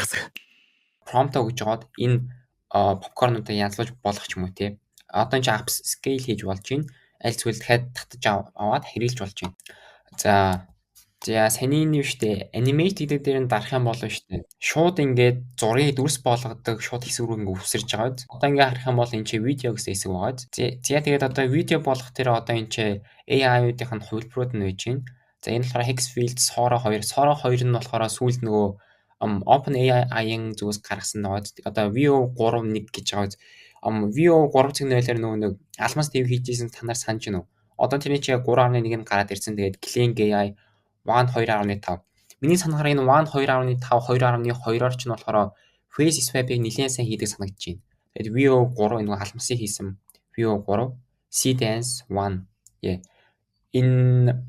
хасах. Prompt өгж жагаад энэ попкорнуудыг янзлуулж болгох ч юм уу тий. Одоо энэ апс scale хийж болж байна. Аль эсвэл дахиад татаж аваад хэрэглэж болж байна. За саний нь штэ animate гэдэг дээр нь дарах юм болов штэ. Шууд ингээд зургийг дүрс болгодог шууд хэсэг рүү ингээд үсэрч байгаа биз. Одоо ингээд харах юм бол энэ чи видео гэсэн хэсэг байгаа биз. За тэгээд одоо видео болгох дээр одоо энэ чи AI-уудын хувилбарууд нь байж байна. За энэ болохоор Hexfield Sora 2 нь болохоор сүүлд нөгөө OpenAI-ийн зүгээс гаргасан байгаа. Одоо Veo 3.1 гэж байгаа биз. Veo 3.0-аар нөгөө нэг алмас дэв хийжсэн танаар санаж байна уу? Одоо тэрний чи 3.1 нь гараад ирсэн. Тэгээд Kling AI WAN 2.5. Миний санахаар энэ WAN 2.5, 2.2-оор ч нь болохоор face swap-ыг нэлээд сайн хийдэг санагдаж байна. Тэгээд Veo 3 энэ алмасын хийсэн Veo 3, Seedance 1. Энэ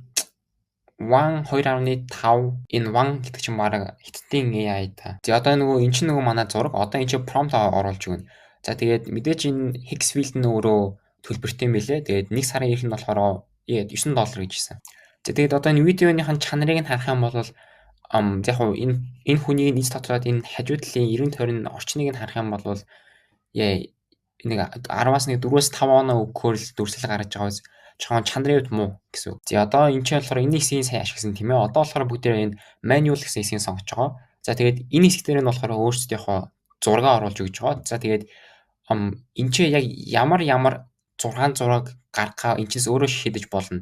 WAN 2.5 энэ WAN гэдэг чинь баг хиттийн AI та. За одоо нөгөө эн чинь нөгөө манай зураг. Одоо эн чинь prompt оруулж өгнө. За тэгээд мэдээч энэ Hexfield нь өөрөө төлбөртэй юм билэ. Тэгээд 1 сарын ирэх нь болохоор $9 гэж хэлсэн. За тэгээд одоо энэ видеоныхын чанарыг нь харах юм бол яг хуу энэ хүний нийт дотроод энэ хажуу талын 90 тойрны орчныг нь харах юм бол нэг 10-аас 4-өөс 5 оноо өгөхөөр л дүрслэл гаргаж байгаа биз. Чохон чанарын хувьд муу гэсэн. За одоо энэ чинь болохоор энэ хэсгийг сайн ашигласан тийм ээ. Одоо болохоор бүгдээ энэ manual гэсэн хэсгийг сонгож байгаа. За тэгээд энэ хэсэг дээр нь болохоор өөрсдийнхөө зураг оруулж өгч байгаа. За тэгээд энэ чинь яг ямар 6 зураг гаргахаа энэ чинь өөрөө шийдэж болно.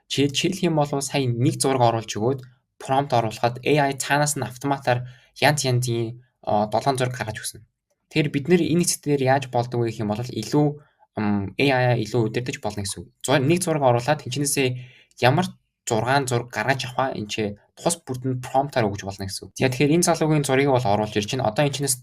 Жишээлх юм бол сая нэг зураг оруулж өгөөд prompt оруулахад AI цаанаас нь автоматар янзын 7 зураг гаргаж өгсөн. Тэгэхээр бид нэр энэ хэсэг дээр яаж болдог вэ гэх юм бол илүү AI илүү удирдах болно гэсэн үг. Нэг зураг оруулаад тэнцэнээсээ ямар 6 зураг гаргаж авах энэ чи тус бүрдэнд prompt-аар өгж болно гэсэн үг. Тэгэхээр энэ залуугийн зургийг бол оруулж ирж байна. Одоо энэ чинээс